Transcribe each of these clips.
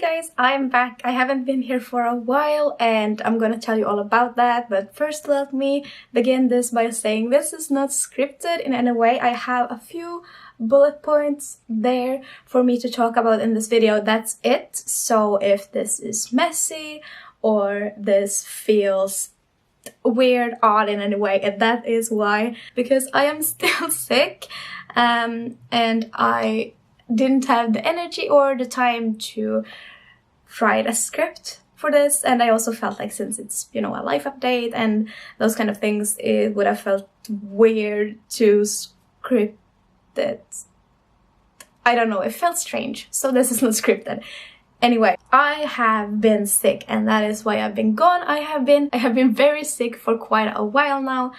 guys, I'm back. I haven't been here for a while and I'm gonna tell you all about that, but first let me begin this by saying this is not scripted in any way. I have a few bullet points there for me to talk about in this video, that's it. So if this is messy or this feels weird, odd in any way, that is why, because I am still sick and I didn't have the energy or the time to write a script for this, and I also felt like since it's, you know, a life update and those kind of things, it would have felt weird to script it. I don't know, it felt strange, so this is not scripted. Anyway, I have been sick and that is why I've been gone. I have been very sick for quite a while now,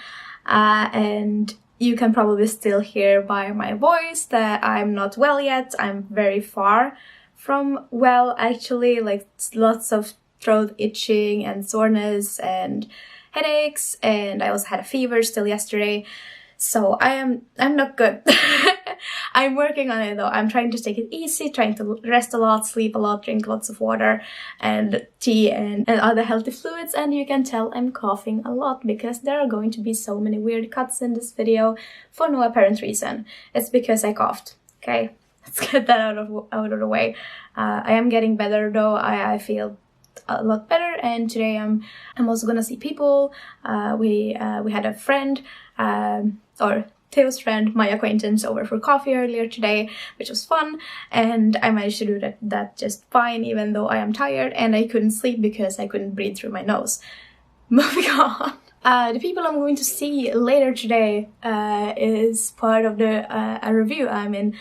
and you can probably still hear by my voice that I'm not well yet. I'm very far from well, actually, like lots of throat itching and soreness and headaches, and I also had a fever still yesterday. So I'm not good. I'm working on it though. I'm trying to take it easy, trying to rest a lot, sleep a lot, drink lots of water and tea and other healthy fluids, and you can tell I'm coughing a lot because there are going to be so many weird cuts in this video for no apparent reason. It's because I coughed, okay? Let's get that out of the way. I am getting better though. I feel a lot better, and today I'm also gonna see people. We had a friend, or Theo's friend, my acquaintance, over for coffee earlier today, which was fun, and I managed to do that just fine, even though I am tired and I couldn't sleep because I couldn't breathe through my nose. Moving on. The people I'm going to see later today is part of a review. I mean,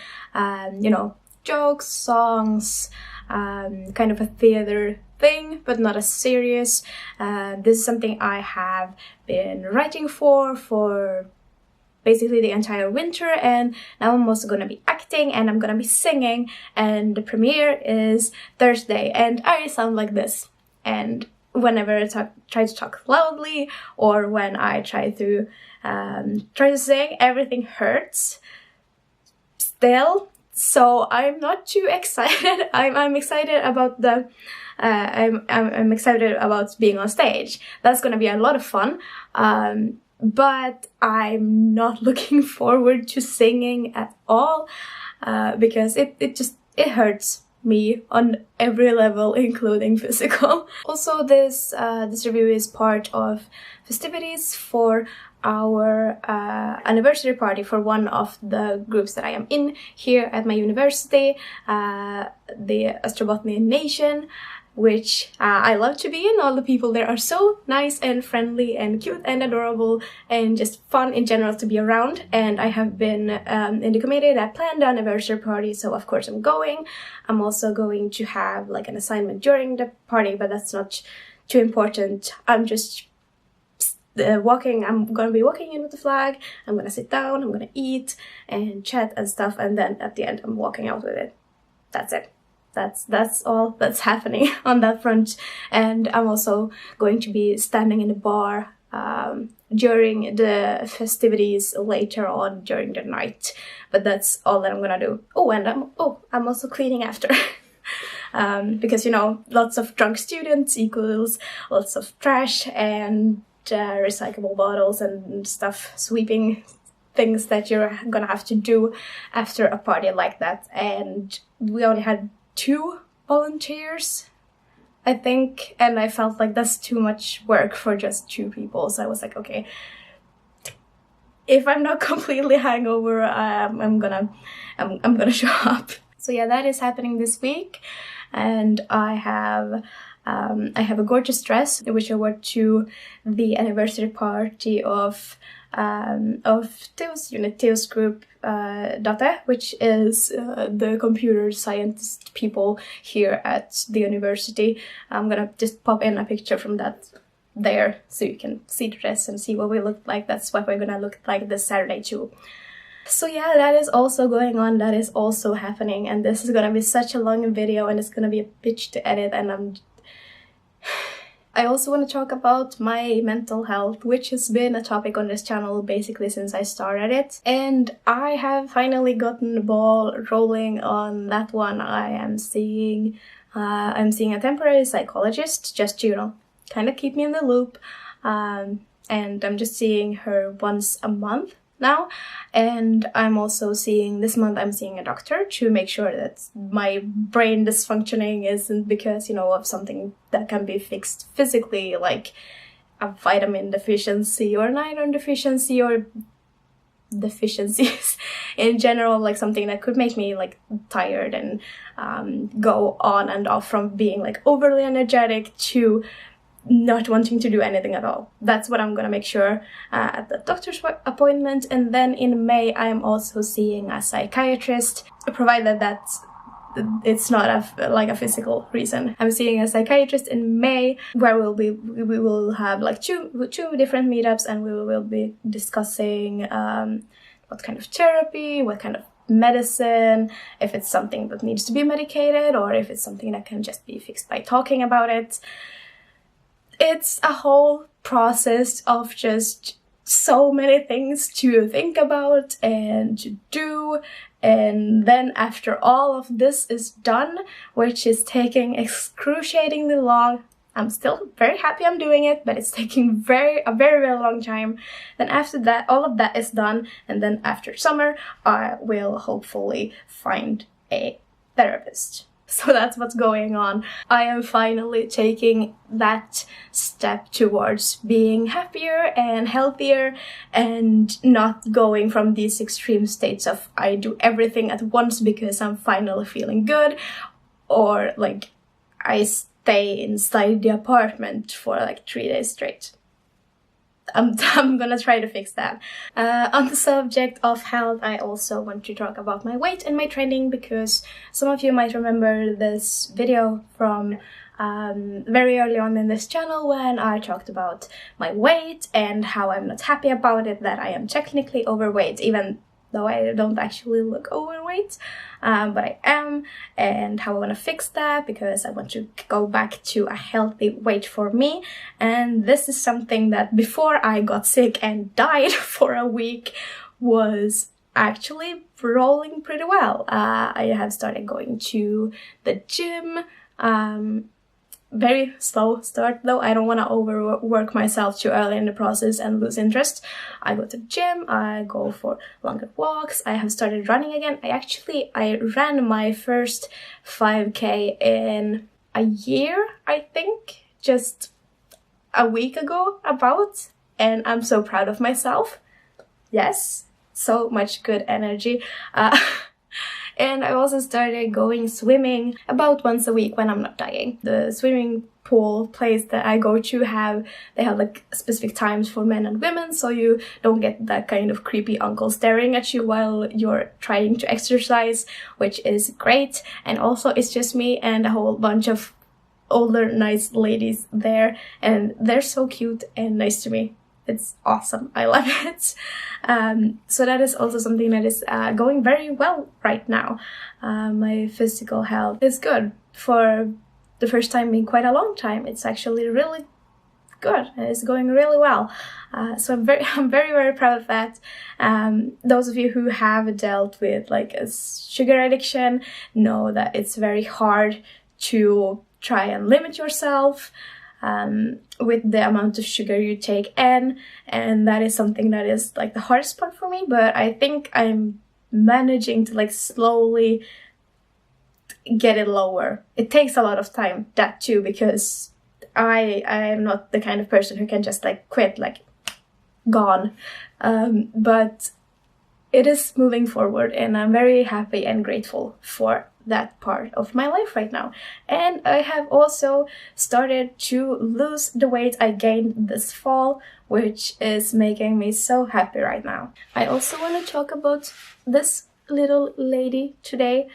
you know, jokes, songs, kind of a theater thing, but not as serious. This is something I have been writing for basically the entire winter, and now I'm also gonna be acting and I'm gonna be singing, and the premiere is Thursday, and I sound like this. And whenever I try to talk loudly or when I try to sing, everything hurts still. So I'm not too excited. I'm excited about the I'm excited about being on stage. That's gonna be a lot of fun. But I'm not looking forward to singing at all because it hurts me on every level, including physical. Also, this review is part of festivities for our anniversary party for one of the groups that I am in here at my university, the Ostrobotny Nation, which I love to be in. All the people there are so nice and friendly and cute and adorable and just fun in general to be around. And I have been in the committee that planned the anniversary party, so of course I'm going. I'm also going to have like an assignment during the party, but that's not too important. I'm just walking. I'm gonna be walking in with the flag. I'm gonna sit down, I'm gonna eat and chat and stuff, and then at the end I'm walking out with it. That's it. That's all that's happening on that front. And I'm also going to be standing in the bar during the festivities later on during the night. But that's all that I'm gonna do. Oh, and I'm also cleaning after. Because, you know, lots of drunk students equals lots of trash and recyclable bottles and stuff, sweeping things that you're gonna have to do after a party like that. And we only had 2 volunteers, I think, and I felt like that's too much work for just 2 people. So I was like, okay, if I'm not completely hangover, I'm gonna show up. So yeah, that is happening this week, and I have a gorgeous dress which I wore to the anniversary party of Theo's unit, Theo's group, Data, which is the computer scientist people here at the university. I'm gonna just pop in a picture from that there so you can see the dress and see what we look like. That's what we're gonna look like this Saturday too. So yeah, that is also going on, that is also happening, and this is gonna be such a long video and it's gonna be a bitch to edit, and I also want to talk about my mental health, which has been a topic on this channel basically since I started it. And I have finally gotten the ball rolling on that one. I am seeing I'm seeing a temporary psychologist just to, kind of keep me in the loop. And I'm just seeing her once a month now. And I'm also this month I'm seeing a doctor to make sure that my brain dysfunctioning isn't because, of something that can be fixed physically, like a vitamin deficiency or an iron deficiency or deficiencies in general, like something that could make me like tired and go on and off from being like overly energetic to not wanting to do anything at all. That's what I'm gonna make sure at the doctor's appointment. And then in May I am also seeing a psychiatrist, provided that it's not a physical reason. I'm seeing a psychiatrist in May where we will have like two different meetups, and we will be discussing what kind of therapy, what kind of medicine, if it's something that needs to be medicated or if it's something that can just be fixed by talking about it. It's a whole process of just so many things to think about and to do. And then after all of this is done, which is taking excruciatingly long, I'm still very happy I'm doing it, but it's taking a very, very long time. Then after that, all of that is done, and then after summer, I will hopefully find a therapist. So that's what's going on. I am finally taking that step towards being happier and healthier and not going from these extreme states of I do everything at once because I'm finally feeling good, or like I stay inside the apartment for like 3 days straight. I'm gonna try to fix that. On the subject of health, I also want to talk about my weight and my training, because some of you might remember this video from very early on in this channel when I talked about my weight and how I'm not happy about it, that I am technically overweight, even though I don't actually look overweight, but I am, and how I want to fix that because I want to go back to a healthy weight for me. And this is something that before I got sick and died for a week was actually rolling pretty well. I have started going to the gym. Very slow start though. I don't want to overwork myself too early in the process and lose interest. I go to the gym, I go for longer walks, I have started running again. I ran my first 5K in a year, I think, just a week ago about, and I'm so proud of myself. Yes, so much good energy. And I also started going swimming about once a week when I'm not dying. The swimming pool place that I go to they have like specific times for men and women, so you don't get that kind of creepy uncle staring at you while you're trying to exercise, which is great. And also it's just me and a whole bunch of older nice ladies there, and they're so cute and nice to me. It's awesome. I love it. So that is also something that is going very well right now. My physical health is good. For the first time in quite a long time, it's actually really good. It's going really well. So I'm very proud of that. Those of you who have dealt with like a sugar addiction know that it's very hard to try and limit yourself with the amount of sugar you take in, and that is something that is like the hardest part for me, but I think I'm managing to like slowly get it lower. It takes a lot of time, that too, because I am not the kind of person who can just like quit, like gone, but it is moving forward, and I'm very happy and grateful for that part of my life right now. And I have also started to lose the weight I gained this fall, which is making me so happy right now. I also want to talk about this little lady today,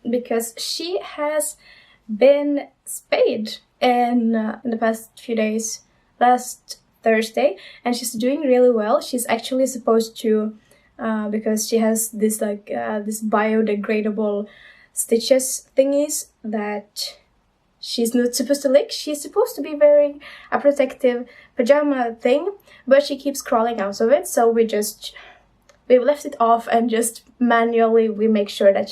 because she has been spayed in the past few days, last Thursday, and she's doing really well. She's actually supposed to because she has this like this biodegradable stitches thingies that she's not supposed to lick. She's supposed to be wearing a protective pajama thing, but she keeps crawling out of it, so we left it off, and just manually we make sure that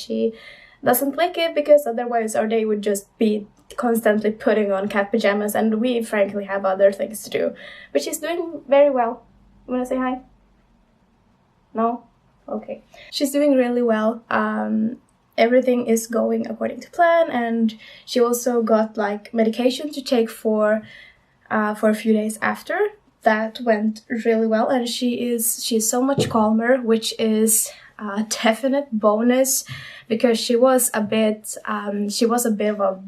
doesn't like it, because otherwise our day would just be constantly putting on cat pajamas, and we frankly have other things to do. But she's doing very well. You wanna say hi? No? Okay. She's doing really well. Everything is going according to plan, and she also got like medication to take for a few days after. That went really well, and she's so much calmer, which is a definite bonus, because she was a bit of a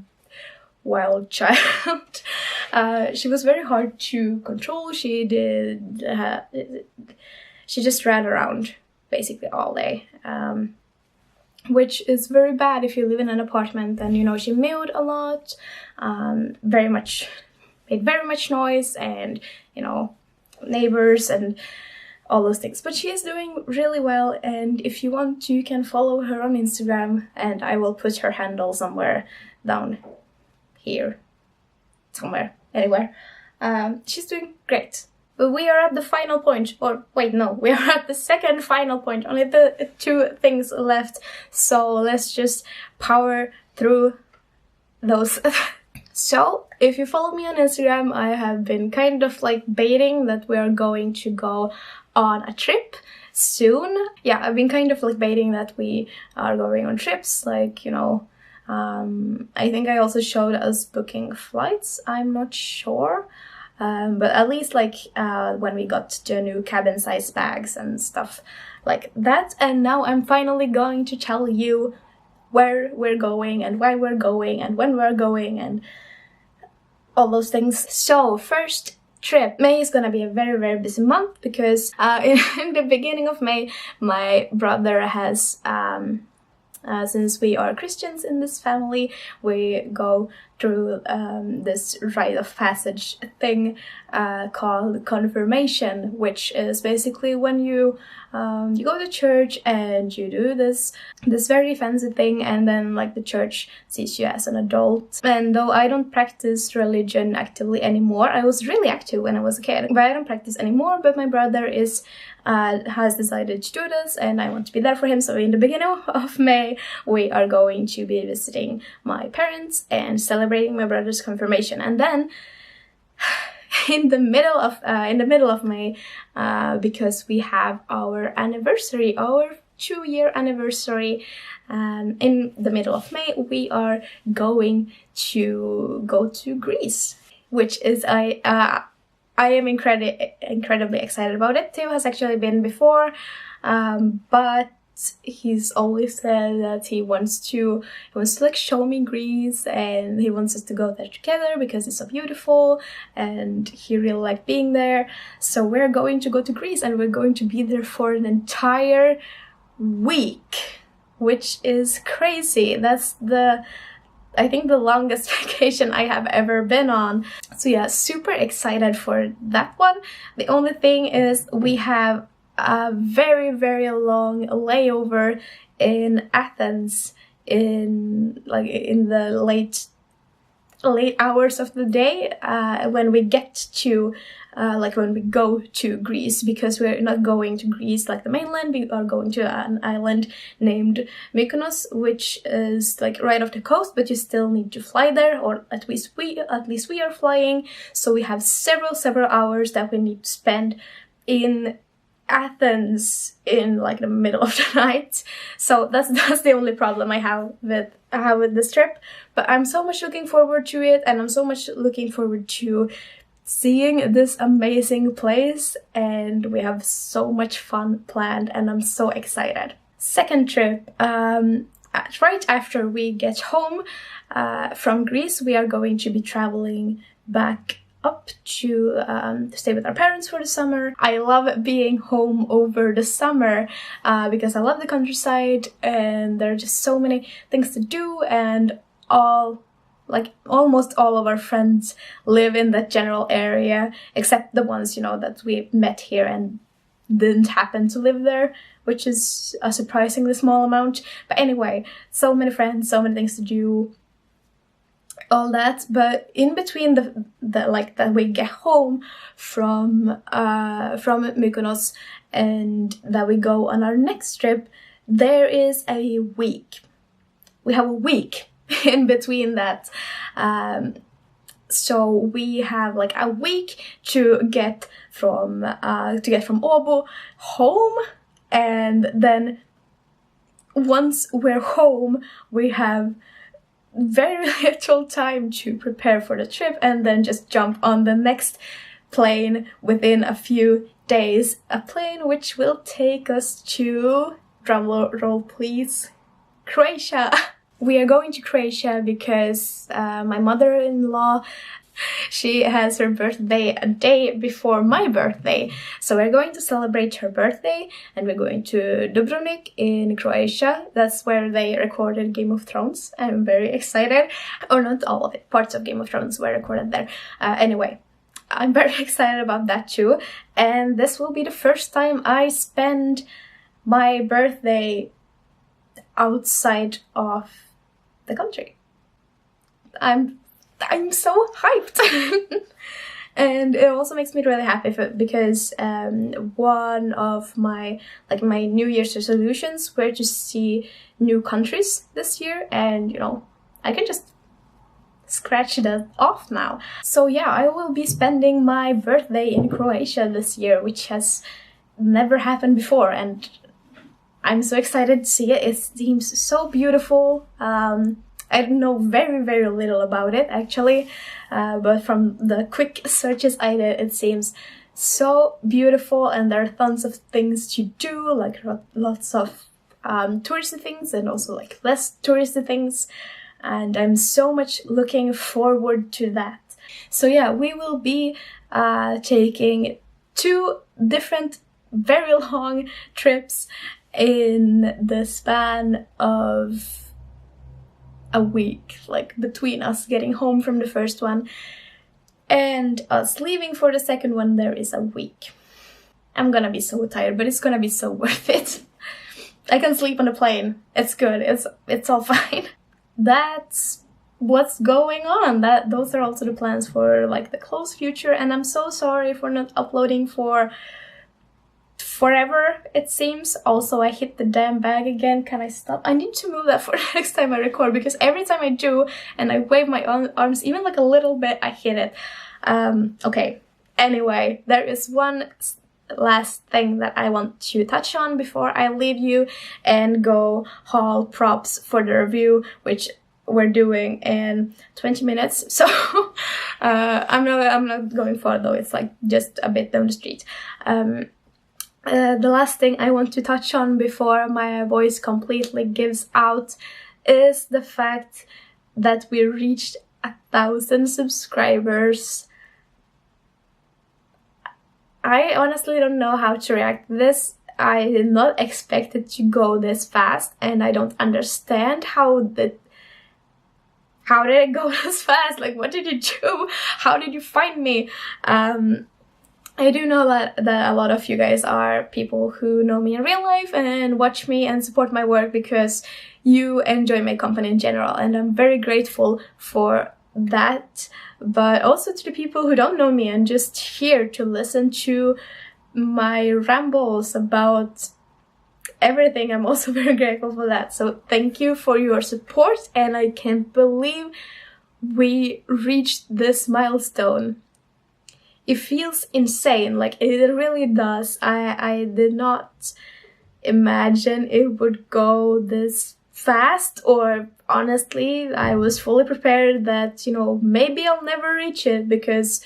wild child. She was very hard to control. She just ran around basically all day, which is very bad if you live in an apartment. And, you know, she mewed a lot, made very much noise, and, you know, neighbors and all those things. But she is doing really well, and if you want, you can follow her on Instagram, and I will put her handle somewhere down here, somewhere, anywhere. She's doing great. But we are at the final point, or wait, no, we are at the second final point, only the 2 things left, so let's just power through those. So, if you follow me on Instagram, I have been kind of like baiting that we are going to go on a trip soon. Yeah, I've been kind of like baiting that we are going on trips, like, you know, I think I also showed us booking flights, I'm not sure. But at least like when we got the new cabin size bags and stuff like that. And now I'm finally going to tell you where we're going and why we're going and when we're going and all those things. So first trip. May is gonna be a very, very busy month, because in the beginning of May, my brother has since we are Christians in this family, we go through this rite of passage thing called confirmation, which is basically when you go to church and you do this very fancy thing, and then like the church sees you as an adult. And though I don't practice religion actively anymore, I was really active when I was a kid, but I don't practice anymore. But my brother has decided to do this, and I want to be there for him. So in the beginning of May, we are going to be visiting my parents and celebrating my brother's confirmation. And then in the middle of May, because we have our anniversary, our 2-year anniversary, in the middle of May, we are going to go to Greece, which is I am incredibly excited about it. Theo has actually been before, but he's always said that he wants to like show me Greece, and he wants us to go there together because it's so beautiful, and he really liked being there. So we're going to go to Greece, and we're going to be there for an entire week, which is crazy. That's I think the longest vacation I have ever been on. So yeah, super excited for that one. The only thing is we have a very, very long layover in Athens in the late hours of the day when we get to when we go to Greece, because we're not going to Greece like the mainland. We are going to an island named Mykonos, which is like right off the coast, but you still need to fly there, or at least we are flying. So we have several hours that we need to spend in Athens in like the middle of the night. So that's the only problem I have with this trip. But I'm so much looking forward to it, and I'm so much looking forward to seeing this amazing place, and we have so much fun planned, and I'm so excited. Second trip, right after we get home from Greece, we are going to be traveling back up to stay with our parents for the summer. I love being home over the summer because I love the countryside, and there are just so many things to do, and almost all of our friends live in that general area, except the ones, you know, that we met here and didn't happen to live there, which is a surprisingly small amount. But anyway, so many friends, so many things to do, all that. But in between that we get home from Mykonos and that we go on our next trip, there is a week, we have a week in between that. So we have like a week to get from Åbo home, and then once we're home, we have very little time to prepare for the trip, and then just jump on the next plane within a few days. A plane which will take us to, drum roll please, Croatia. We are going to Croatia because my mother-in-law, she has her birthday a day before my birthday. So we're going to celebrate her birthday, and we're going to Dubrovnik in Croatia. That's where they recorded Game of Thrones. I'm very excited. Or not all of it, parts of Game of Thrones were recorded there. Anyway, I'm very excited about that too. And this will be the first time I spend my birthday outside of the country. I'm so hyped. And it also makes me really happy because one of my New Year's resolutions were to see new countries this year, and you know, I can just scratch that off now. So yeah, I will be spending my birthday in Croatia this year, which has never happened before, and I'm so excited to see it. It seems so beautiful. I know very, very little about it actually, but from the quick searches I did, it seems so beautiful, and there are tons of things to do, like lots of touristy things and also like less touristy things, and I'm so much looking forward to that. So yeah, we will be taking 2 different very long trips in the span of a week, like between us getting home from the first one and us leaving for the second one. There is a week. I'm gonna be so tired, but it's gonna be so worth it. I can sleep on the plane. It's good. It's all fine. That's what's going on. Those are also the plans for like the close future, and I'm so sorry for not uploading for forever, it seems. Also, I hit the damn bag again. Can I stop? I need to move that for next time I record, because every time I do and I wave my arms even like a little bit, I hit it. Okay, anyway, there is one last thing that I want to touch on before I leave you and go haul props for the review, which we're doing in 20 minutes. So I'm not going far though. It's like just a bit down the street. The last thing I want to touch on before my voice completely gives out is the fact that we reached 1,000 subscribers. I honestly don't know how to react to this. I did not expect it to go this fast, and I don't understand how did it go this fast? Like, what did you do? How did you find me? I do know that a lot of you guys are people who know me in real life and watch me and support my work because you enjoy my company in general, and I'm very grateful for that. But also to the people who don't know me and just here to listen to my rambles about everything, I'm also very grateful for that. So thank you for your support, and I can't believe we reached this milestone. It feels insane, like it really does. I did not imagine it would go this fast, or honestly, I was fully prepared that, you know, maybe I'll never reach it because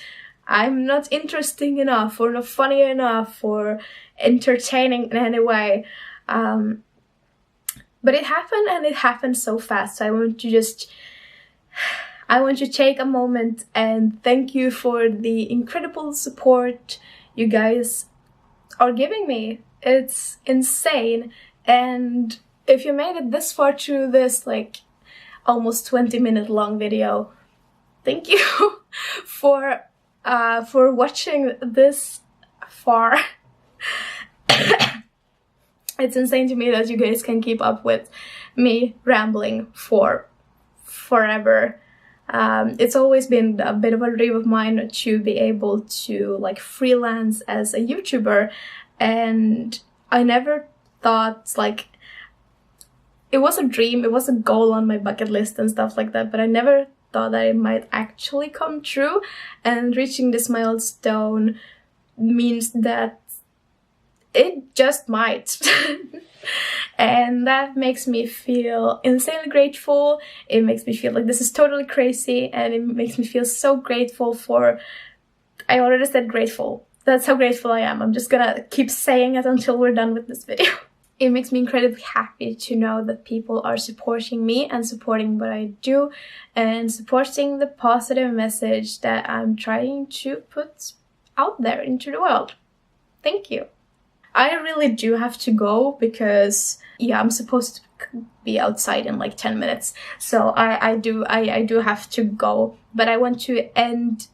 I'm not interesting enough or not funny enough or entertaining in any way. But it happened, and it happened so fast. So I want to take a moment and thank you for the incredible support you guys are giving me. It's insane. And if you made it this far through this like almost 20-minute long video, thank you for watching this far. It's insane to me that you guys can keep up with me rambling for forever. It's always been a bit of a dream of mine to be able to like freelance as a YouTuber, and I never thought like it was a dream, it was a goal on my bucket list and stuff like that, but I never thought that it might actually come true. And reaching this milestone means that it just might. And that makes me feel insanely grateful. It makes me feel like this is totally crazy, and it makes me feel so grateful for... I already said grateful. That's how grateful I am. I'm just gonna keep saying it until we're done with this video. It makes me incredibly happy to know that people are supporting me and supporting what I do and supporting the positive message that I'm trying to put out there into the world. Thank you. I really do have to go because, yeah, I'm supposed to be outside in like 10 minutes. So I do have to go. But I want to end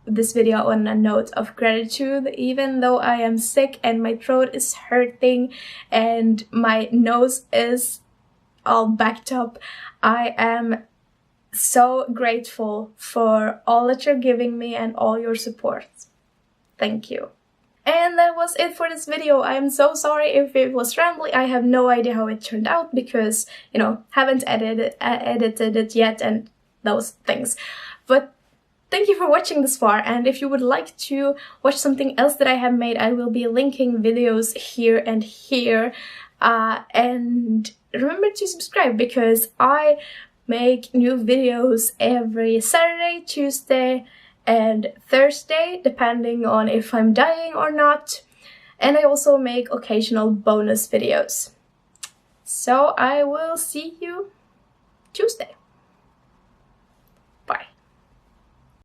this video on a note of gratitude. Even though I am sick and my throat is hurting and my nose is all backed up, I am so grateful for all that you're giving me and all your support. Thank you. And that was it for this video. I am so sorry if it was rambly. I have no idea how it turned out because, you know, haven't edited it yet and those things. But thank you for watching this far, and if you would like to watch something else that I have made, I will be linking videos here and here. And remember to subscribe because I make new videos every Saturday, Tuesday, and Thursday, depending on if I'm dying or not. And I also make occasional bonus videos. So I will see you Tuesday.